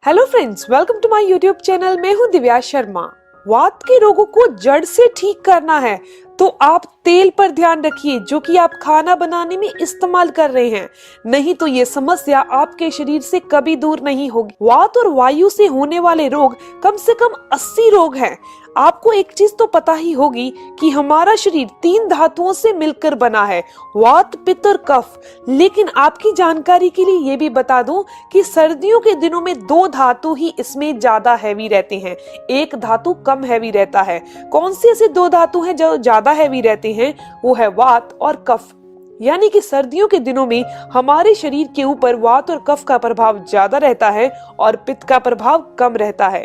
Hello friends, welcome to my YouTube channel. मैं हूं दिव्या शर्मा। वात के रोगों को जड़ से ठीक करना है तो आप तेल पर ध्यान रखिए जो कि आप खाना बनाने में इस्तेमाल कर रहे हैं, नहीं तो ये समस्या आपके शरीर से कभी दूर नहीं होगी। वात और वायु से होने वाले रोग कम से कम 80 रोग हैं। आपको एक चीज तो पता ही होगी कि हमारा शरीर 3 धातुओं से मिलकर बना है, वात, पित्त और कफ। लेकिन आपकी जानकारी के लिए ये भी बता दूं कि सर्दियों के दिनों में 2 धातु ही इसमें ज्यादा हैवी रहते हैं, एक धातु कम हैवी रहता है। कौन से ऐसे 2 धातु हैं जो ज्यादा हैवी रहते हैं? वो है वात और कफ। यानी कि सर्दियों के दिनों में हमारे शरीर के ऊपर वात और कफ का प्रभाव ज्यादा रहता है और पित्त का प्रभाव कम रहता है।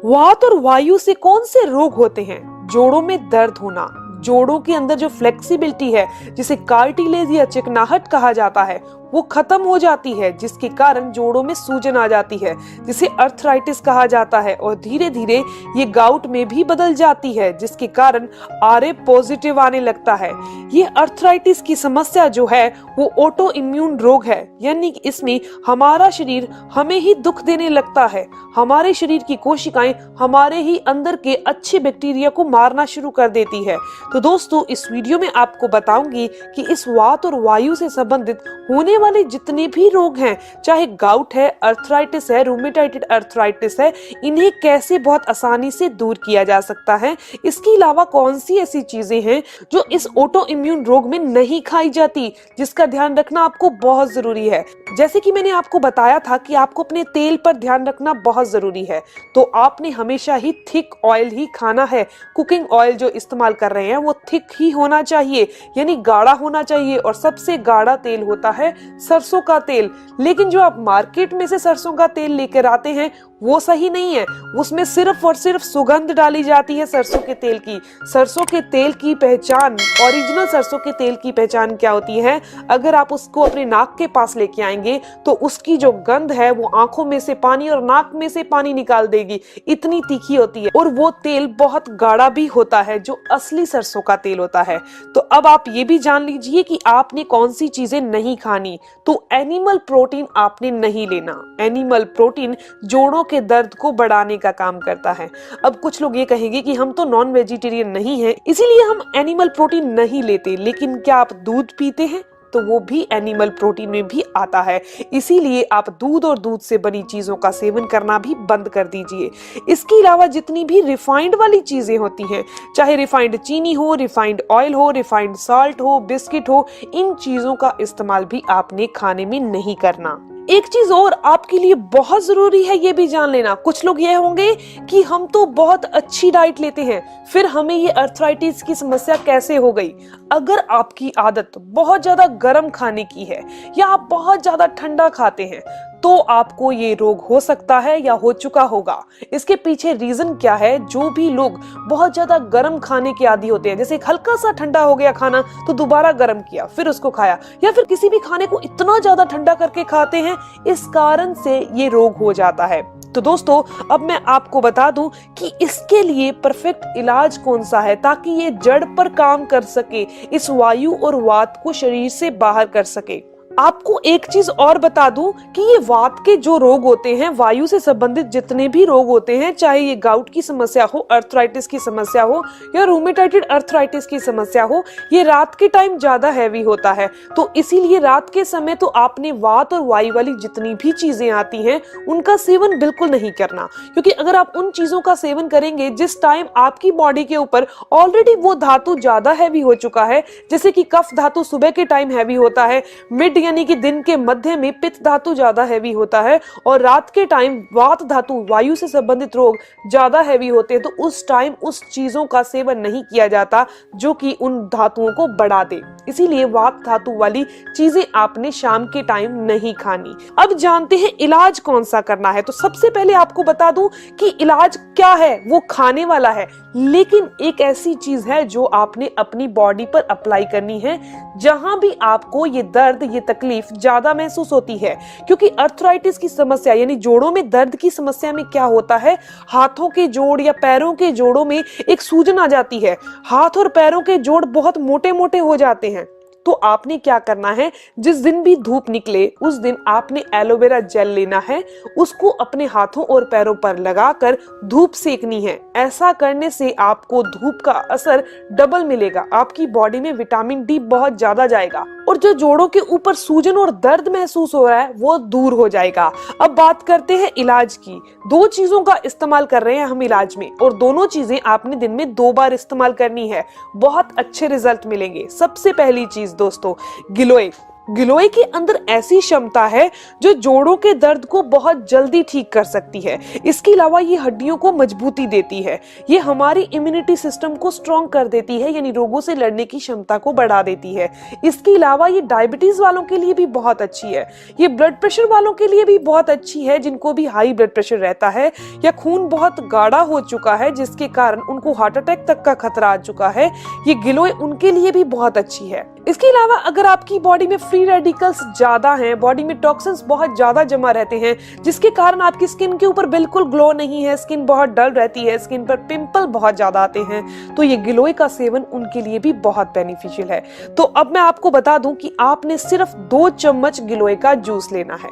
वात और वायु से कौन से रोग होते हैं? जोड़ों में दर्द होना, जोड़ों के अंदर जो फ्लेक्सिबिलिटी है जिसे कार्टिलेज या चिकनाहट कहा जाता है वो खत्म हो जाती है, जिसके कारण जोड़ों में सूजन आ जाती है जिसे अर्थराइटिस कहा जाता है। और धीरे धीरे ये गाउट में भी बदल जाती है जिसके कारण आरए पॉजिटिव आने लगता है। ये अर्थराइटिस की समस्या जो है वो ऑटो इम्यून रोग है, यानी कि इसमें हमारा शरीर हमें ही दुख देने लगता है। हमारे शरीर की कोशिकाएं हमारे ही अंदर के अच्छे बैक्टीरिया को मारना शुरू कर देती है। तो दोस्तों, इस वीडियो में आपको बताऊंगी कि इस वात और वायु से संबंधित होने वाले जितने भी रोग हैं, चाहे गाउट है, अर्थराइटिस है, रूमेटाइड अर्थराइटिस है, इन्हें कैसे बहुत आसानी से दूर किया जा सकता है। इसके अलावा कौन सी ऐसी चीजें हैं जो इस ऑटो इम्यून रोग में नहीं खाई जाती, जिसका ध्यान रखना आपको बहुत जरूरी है। जैसे कि मैंने आपको बताया था कि आपको अपने तेल पर ध्यान रखना बहुत जरूरी है, तो आपने हमेशा ही थिक ऑयल ही खाना है। कुकिंग ऑयल जो इस्तेमाल कर रहे हैं वो थिक ही होना चाहिए, यानी गाढ़ा होना चाहिए। और सबसे गाढ़ा तेल होता है सरसों का तेल। लेकिन जो आप मार्केट में से सरसों का तेल लेकर आते हैं वो सही नहीं है, उसमें सिर्फ और सिर्फ सुगंध डाली जाती है सरसों के तेल की। सरसों के तेल की पहचान, ओरिजिनल सरसों के तेल की पहचान क्या होती है? अगर आप उसको अपने नाक के पास लेके आएंगे तो उसकी जो गंध है वो आंखों में से पानी और नाक में से पानी निकाल देगी, इतनी तीखी होती है। और वो तेल बहुत गाढ़ा भी होता है जो असली सरसों का तेल होता है। तो अब आप ये भी जान लीजिए कि आपने कौन सी चीजें नहीं खानी। तो एनिमल प्रोटीन आपने नहीं लेना। एनिमल प्रोटीन जोड़ों के दर्द को बढ़ाने का काम करता है। अब कुछ लोग ये कहेंगे कि हम तो नॉन वेजिटेरियन नहीं हैं, इसीलिए हम एनिमल प्रोटीन नहीं लेते। लेकिन क्या आप दूध पीते हैं? तो वो भी एनिमल प्रोटीन में भी आता है। इसीलिए आप दूध और दूध से बनी चीजों का सेवन करना भी बंद कर दीजिए। इसके अलावा जितनी भी रिफाइंड वाली चीजें होती हैं, चाहे रिफाइंड चीनी हो, रिफाइंड ऑयल हो, रिफाइंड सॉल्ट हो, बिस्किट हो, इन चीजों का इस्तेमाल भी आपने खाने में नहीं करना। एक चीज और आपके लिए बहुत जरूरी है ये भी जान लेना। कुछ लोग ये होंगे कि हम तो बहुत अच्छी डाइट लेते हैं, फिर हमें ये अर्थराइटिस की समस्या कैसे हो गई? अगर आपकी आदत बहुत ज्यादा गर्म खाने की है या आप बहुत ज्यादा ठंडा खाते हैं तो आपको ये रोग हो सकता है या हो चुका होगा। इसके पीछे रीजन क्या है? जो भी लोग बहुत ज्यादा गर्म खाने के आदी होते हैं, जैसे हल्का सा ठंडा हो गया खाना तो दोबारा गर्म किया फिर उसको खाया, या फिर किसी भी खाने को इतना ज्यादा ठंडा करके खाते हैं, इस कारण से ये रोग हो जाता है। तो दोस्तों, अब मैं आपको बता दूं कि इसके लिए परफेक्ट इलाज कौन सा है ताकि ये जड़ पर काम कर सके, इस वायु और वात को शरीर से बाहर कर सके। आपको एक चीज और बता दूं कि ये वात के जो रोग होते हैं, वायु से संबंधित जितने भी रोग होते हैं, चाहे ये गाउट की समस्या हो, अर्थराइटिस की समस्या हो या रूमेटाइड अर्थराइटिस की समस्या हो, ये रात के टाइम ज्यादा हैवी होता है। तो इसीलिए रात के समय तो आपने वात और वायु वाली जितनी भी चीजें आती हैं उनका सेवन बिल्कुल नहीं करना, क्योंकि अगर आप उन चीजों का सेवन करेंगे जिस टाइम आपकी बॉडी के ऊपर ऑलरेडी वो धातु ज्यादा हैवी हो चुका है, जैसे कि कफ धातु सुबह के टाइम हैवी होता है, मिड यानी कि दिन के मध्य में पित्त धातु ज्यादा हैवी होता है, और रात के टाइम वात धातु, वायु से संबंधित रोग ज्यादा हैवी होते हैं, तो उस टाइम उस चीजों का सेवन नहीं किया जाता जो कि उन धातुओं को बढ़ा दे। इसीलिए वात धातु वाली चीजें आपने शाम के टाइम नहीं खानी। अब जानते हैं इलाज कौन सा करना है। तो सबसे पहले आपको बता दूं कि इलाज क्या है, वो खाने वाला है, लेकिन एक ऐसी चीज है जो आपने अपनी बॉडी पर अप्लाई करनी है जहां भी आपको ये दर्द, ये तकलीफ ज्यादा महसूस होती है। क्योंकि अर्थराइटिस की समस्या यानी जोड़ों में दर्द की समस्या में क्या होता है, हाथों के जोड़ या पैरों के जोड़ों में एक सूजन आ जाती है। हाथ और पैरों के जोड़ बहुत मोटे मोटे हो जाते हैं, तो आपने क्या करना है, जिस दिन भी धूप निकले उस दिन आपने एलोवेरा जेल लेना है, उसको अपने हाथों और पैरों पर लगाकर धूप सेकनी है। ऐसा करने से आपको धूप का असर डबल मिलेगा, आपकी बॉडी में विटामिन डी बहुत ज्यादा जाएगा और जो जोड़ों के ऊपर सूजन और दर्द महसूस हो रहा है वो दूर हो जाएगा। अब बात करते हैं इलाज की। 2 चीजों का इस्तेमाल कर रहे हैं हम इलाज में और दोनों चीजें आपने दिन में 2 बार इस्तेमाल करनी है, बहुत अच्छे रिजल्ट मिलेंगे। सबसे पहली चीज दोस्तों, गिलोय। गिलोय के अंदर ऐसी क्षमता है जो जोड़ों के दर्द को बहुत जल्दी ठीक कर सकती है। इसके अलावा ये हड्डियों को मजबूती देती है, ये हमारी इम्यूनिटी सिस्टम को स्ट्रॉन्ग कर देती है, यानी रोगों से लड़ने की क्षमता को बढ़ा देती है। इसके अलावा ये डायबिटीज वालों के लिए भी बहुत अच्छी है, ये ब्लड प्रेशर वालों के लिए भी बहुत अच्छी है, जिनको भी हाई ब्लड प्रेशर रहता है या खून बहुत गाढ़ा हो चुका है जिसके कारण उनको हार्ट अटैक तक का खतरा आ चुका है, ये गिलोय उनके लिए भी बहुत अच्छी है। इसके अलावा अगर आपकी बॉडी में फ्री रेडिकल्स ज्यादा हैं, बॉडी में टॉक्सिन्स बहुत ज्यादा जमा रहते हैं जिसके कारण आपकी स्किन के ऊपर बिल्कुल ग्लो नहीं है, स्किन बहुत डल रहती है, स्किन पर पिंपल बहुत ज्यादा आते हैं, तो ये गिलोय का सेवन उनके लिए भी बहुत बेनिफिशियल है। तो अब मैं आपको बता दूं कि आपने सिर्फ 2 चम्मच गिलोय का जूस लेना है।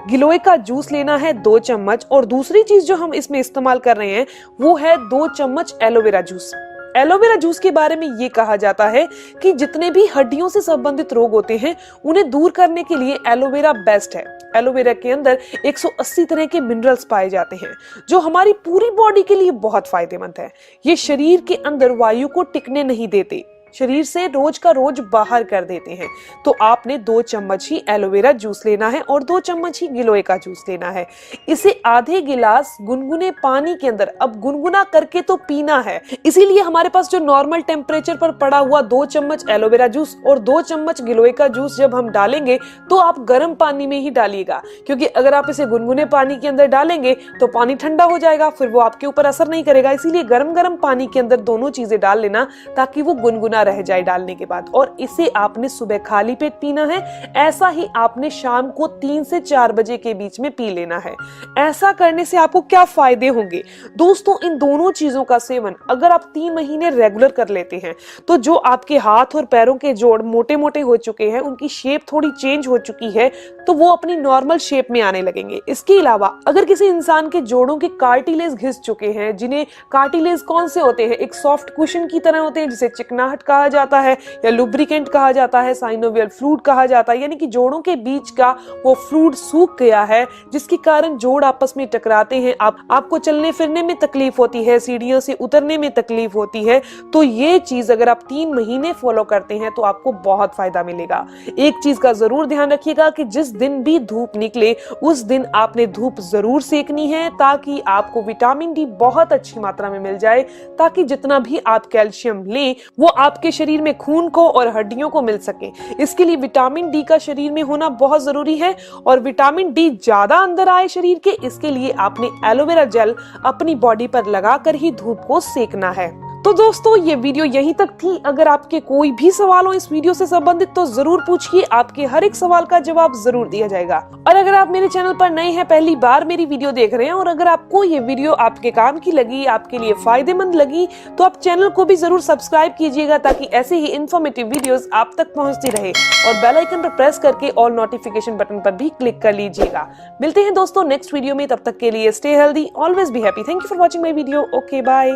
गिलोय का जूस लेना है 2 चम्मच। और दूसरी चीज जो हम इसमें इस्तेमाल कर रहे हैं वो है 2 चम्मच एलोवेरा जूस। एलोवेरा जूस के बारे में ये कहा जाता है कि जितने भी हड्डियों से संबंधित रोग होते हैं उन्हें दूर करने के लिए एलोवेरा बेस्ट है। एलोवेरा के अंदर 180 तरह के मिनरल्स पाए जाते हैं जो हमारी पूरी बॉडी के लिए बहुत फायदेमंद है। ये शरीर के अंदर वायु को टिकने नहीं देते, शरीर से रोज का रोज बाहर कर देते हैं। तो आपने 2 चम्मच ही एलोवेरा जूस लेना है और 2 चम्मच ही गिलोय का जूस लेना है। इसे आधे गिलास गुनगुने पानी के अंदर, अब गुनगुना करके तो पीना है, इसीलिए हमारे पास जो नॉर्मल टेम्परेचर पर पड़ा हुआ 2 चम्मच एलोवेरा जूस और 2 चम्मच गिलोय का जूस जब हम डालेंगे तो आप गर्म पानी में ही डालिएगा, क्योंकि अगर आप इसे गुनगुने पानी के अंदर डालेंगे तो पानी ठंडा हो जाएगा, फिर वो आपके ऊपर असर नहीं करेगा। इसीलिए गर्म गर्म पानी के अंदर दोनों चीजें डाल लेना ताकि वो गुनगुना रह जाए डालने के बाद। और इसे आपने सुबह खाली पेट पीना है, ऐसा ही आपने शाम को 3 से 4 बजे के बीच में पी लेना है। ऐसा करने से आपको क्या फायदे होंगे दोस्तों, इन दोनों चीजों का सेवन अगर आप 3 महीने रेगुलर कर लेते हैं तो जो आपके हाथ और पैरों के जोड़ मोटे मोटे हो चुके हैं, उनकी शेप थोड़ी चेंज हो चुकी है, तो वो अपनी नॉर्मल शेप में आने लगेंगे। इसके अलावा अगर किसी इंसान के जोड़ों के कार्टिलेज घिस चुके हैं, जिन्हें कार्टिलेज कौन से होते हैं, एक सॉफ्ट कुशन की तरह होते हैं जिसे चिकनाहट कहा जाता है या लुब्रिकेंट कहा जाता है, साइनोवियल फ्लूइड कहा जाता है, यानी कि जोड़ों के बीच का वो फ्लूइड सूख गया है जिसके कारण जोड़ आपस में टकराते हैं, आपको चलने फिरने में तकलीफ होती है, सीढ़ियों से उतरने में तकलीफ होती है। तो ये चीज अगर आप 3 महीने फॉलो करते हैं तो आपको बहुत फायदा मिलेगा। एक चीज का जरूर ध्यान रखिएगा कि जिस दिन भी धूप निकले उस दिन आपने धूप जरूर सेकनी है ताकि आपको विटामिन डी बहुत अच्छी मात्रा में मिल जाए, ताकि जितना भी आप कैल्शियम लें वो आपके शरीर में खून को और हड्डियों को मिल सके। इसके लिए विटामिन डी का शरीर में होना बहुत जरूरी है और विटामिन डी ज्यादा अंदर आए शरीर के, इसके लिए आपने एलोवेरा जेल अपनी बॉडी पर लगाकर ही धूप को सेकना है। तो दोस्तों ये वीडियो यहीं तक थी। अगर आपके कोई भी सवाल हो इस वीडियो से संबंधित तो जरूर पूछिए, आपके हर एक सवाल का जवाब जरूर दिया जाएगा। और अगर आप मेरे चैनल पर नए हैं, पहली बार मेरी वीडियो देख रहे हैं और अगर आपको ये वीडियो आपके काम की लगी, आपके लिए फायदेमंद लगी, तो आप चैनल को भी जरूर सब्सक्राइब कीजिएगा ताकि ऐसे ही इन्फॉर्मेटिव वीडियोस आप तक पहुंचती रहे और बेल आइकन पर प्रेस करके ऑल नोटिफिकेशन बटन पर भी क्लिक कर लीजिएगा। मिलते हैं दोस्तों नेक्स्ट वीडियो में, तब तक के लिए stay healthy, always be happy. Thank you for watching my video. Okay bye.